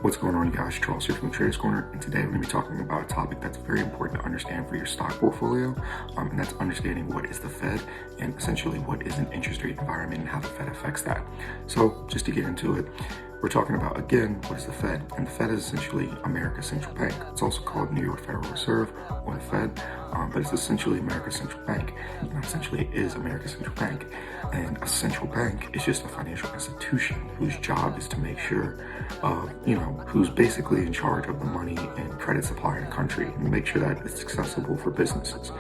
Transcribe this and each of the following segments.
What's going on, you guys? Charles here from the Traders Corner, and today we're going to be talking about a topic that's very important to understand for your stock portfolio, and that's understanding what is the Fed and essentially what is an interest rate environment and how the Fed affects that. So just to get into it, we're talking about, again, what is the Fed? And the Fed is essentially America's central bank. It's also called New York Federal Reserve or the Fed, but it's essentially America's central bank. And essentially, it is America's central bank. And a central bank is just a financial institution whose job is to make sure of, who's basically in charge of the money and credit supply in the country and make sure that it's accessible for businesses.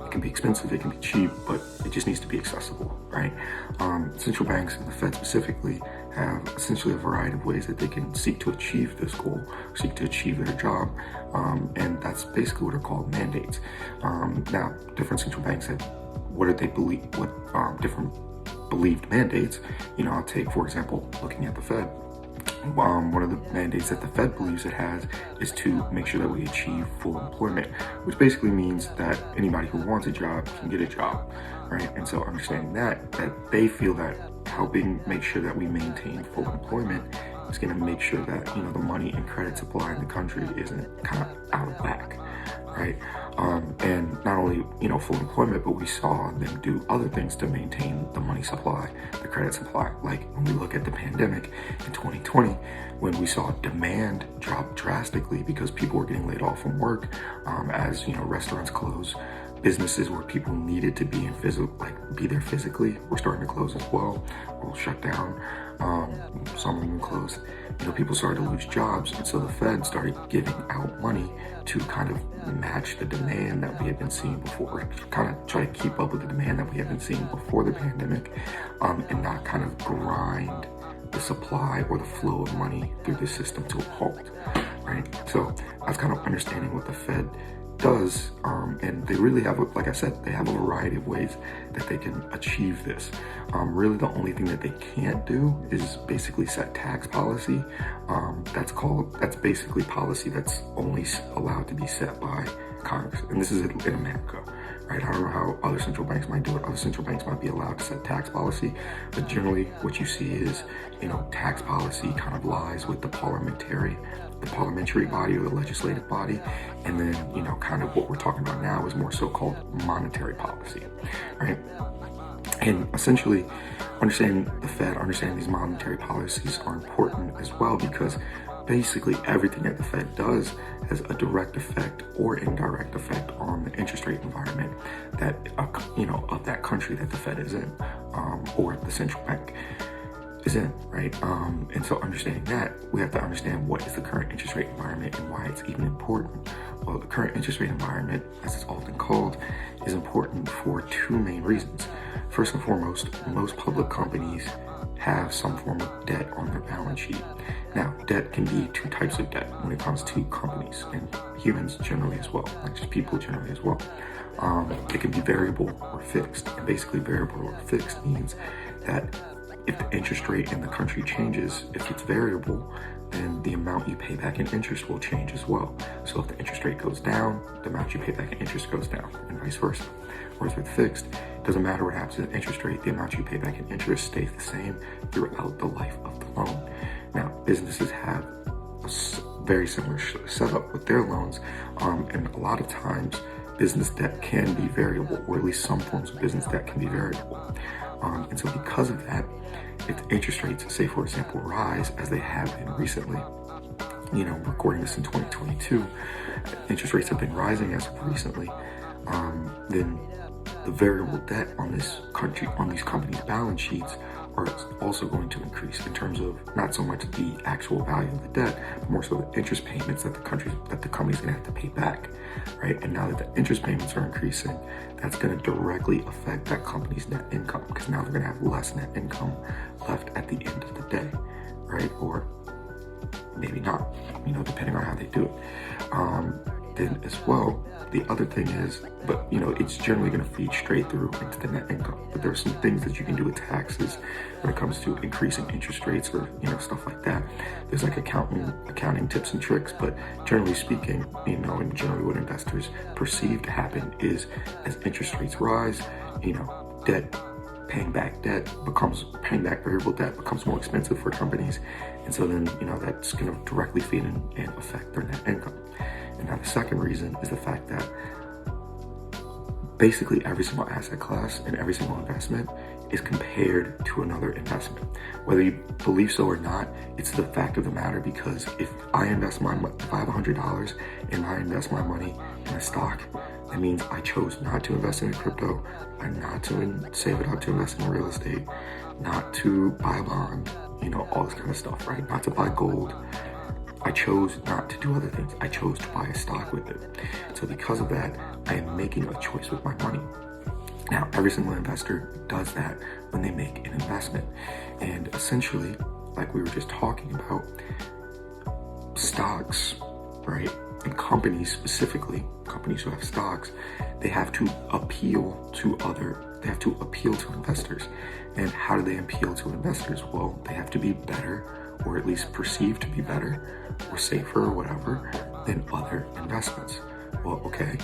It can be expensive, it can be cheap, but it just needs to be accessible, right? Central banks and the Fed specifically have essentially a variety of ways that they can seek to achieve this goal, seek to achieve their job, and that's basically what are called mandates. Now, different central banks have what do they believe, what different believed mandates. I'll take, for example, looking at the Fed. One of the mandates that the Fed believes it has is to make sure that we achieve full employment, which basically means that anybody who wants a job can get a job, right? And so understanding that they feel that helping make sure that we maintain full employment is going to make sure that, the money and credit supply in the country isn't kind of out of whack, right? And not only, full employment, but we saw them do other things to maintain the money supply, the credit supply. Like when we look at the pandemic in 2020, when we saw demand drop drastically because people were getting laid off from work, as, restaurants closed, businesses where people needed to be be there physically were starting to close as well, or shut down. Some of them closed. People started to lose jobs, and so the Fed started giving out money to kind of match the demand that we had been seeing before, kind of try to keep up with the demand that we had been seeing before the pandemic, and not kind of grind the supply or the flow of money through the system to a halt, right? So that's kind of understanding what the Fed does, and they really have, like I said, they have a variety of ways that they can achieve this. Really, the only thing that they can't do is basically set tax policy. That's basically policy that's only allowed to be set by Congress, and this is in America, right? I don't know how other central banks might do it. Other central banks might be allowed to set tax policy, but generally what you see is, tax policy kind of lies with the parliamentary body or the legislative body, and then, kind of what we're talking about now is more so-called monetary policy, right? And essentially, understanding the Fed, understanding these monetary policies are important as well, because basically everything that the Fed does has a direct effect or indirect effect on the interest rate environment that, of that country that the Fed is in, or the central bank is in, right? And so understanding that, we have to understand what is the current interest rate environment and why it's even important. Well, the current interest rate environment, as it's often called, is important for two main reasons. First and foremost, most public companies have some form of debt on their balance sheet. Now, debt can be two types of debt when it comes to companies and humans generally as well, like just people generally as well. It can be variable or fixed, and basically variable or fixed means that if the interest rate in the country changes, if it's variable, then the amount you pay back in interest will change as well. So if the interest rate goes down, the amount you pay back in interest goes down, and vice versa. Whereas with fixed, it doesn't matter what happens to the interest rate, the amount you pay back in interest stays the same throughout the life of the loan. Now, businesses have a very similar setup with their loans, and a lot of times business debt can be variable, or at least some forms of business debt can be variable. And so because of that, if the interest rates, say for example, rise as they have been recently, recording this in 2022, interest rates have been rising as of recently, then the variable debt on these companies' balance sheets are also going to increase in terms of not so much the actual value of the debt, but more so the interest payments that the company's gonna have to pay back, right? And now that the interest payments are increasing, that's gonna directly affect that company's net income, because now they're gonna have less net income left at the end of the day, right? Or maybe not, depending on how they do it. Then as well, the other thing is, but it's generally going to feed straight through into the net income. But there are some things that you can do with taxes when it comes to increasing interest rates or stuff like that. There's like accounting tips and tricks, but generally speaking, and generally what investors perceive to happen is as interest rates rise, debt paying back variable debt becomes more expensive for companies. And so then, that's going to directly feed and affect their net income. And now the second reason is the fact that basically every single asset class and every single investment is compared to another investment. Whether you believe so or not, it's the fact of the matter, because if I have $100 and I invest my money in a stock, that means I chose not to invest in crypto, and not to save it up to invest in real estate, not to buy a bond, all this kind of stuff, right? Not to buy gold. I chose not to do other things. I chose to buy a stock with it. So because of that, I am making a choice with my money. Now, every single investor does that when they make an investment. And essentially, like we were just talking about, stocks, right? And companies specifically, companies who have stocks, they have to appeal to investors. And how do they appeal to investors? Well, they have to be better, or at least perceived to be better, or safer, or whatever, than other investments. Well, okay.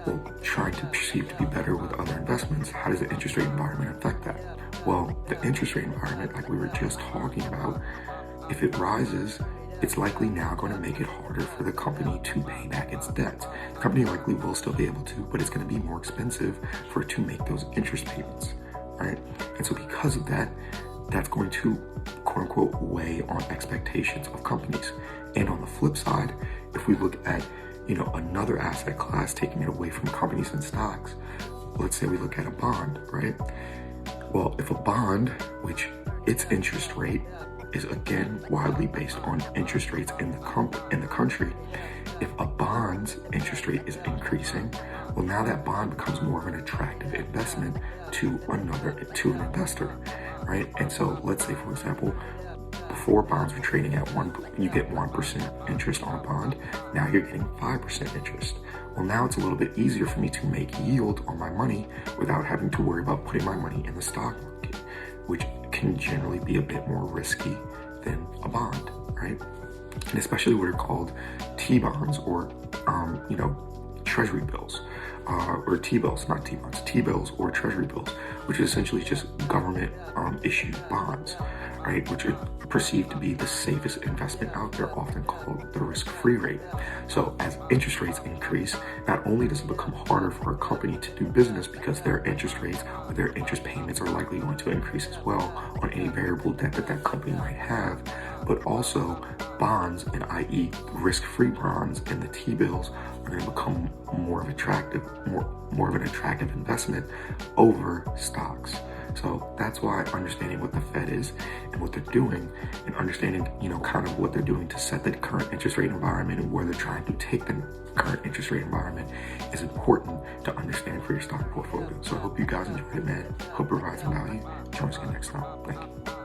Well, trying to perceive to be better with other investments, how does the interest rate environment affect that? Well, the interest rate environment, like we were just talking about, if it rises, it's likely now going to make it harder for the company to pay back its debt. The company likely will still be able to, but it's going to be more expensive for it to make those interest payments, right? And so because of that, that's going to, quote unquote, weigh on expectations of companies. And on the flip side, if we look at, another asset class, taking it away from companies and stocks, let's say we look at a bond, right? Well, if a bond, which its interest rate is again widely based on interest rates in the country, if a bond's interest rate is increasing, well, now that bond becomes more of an attractive investment to an investor, right? And so let's say, for example, before bonds were trading at you get 1% interest on a bond. Now you're getting 5% interest. Well, now it's a little bit easier for me to make yield on my money without having to worry about putting my money in the stock market, which can generally be a bit more risky than a bond, right? And especially what are called T-bonds, or treasury bills, or T-bills, not T-bonds, T-bills or treasury bills, which is essentially just government issued bonds, right? Which are perceived to be the safest investment out there, often called the risk-free rate. So as interest rates increase, not only does it become harder for a company to do business because their interest rates or their interest payments are likely going to increase as well on any variable debt that company might have, but also bonds, and i.e. risk-free bonds and the T-bills, are going to become more of an attractive investment over stocks. So that's why understanding what the Fed is and what they're doing, and understanding, kind of what they're doing to set the current interest rate environment and where they're trying to take the current interest rate environment, is important to understand for your stock portfolio. So I hope you guys enjoyed it, man. Hope it provides some value. Join us again next time. Thank you.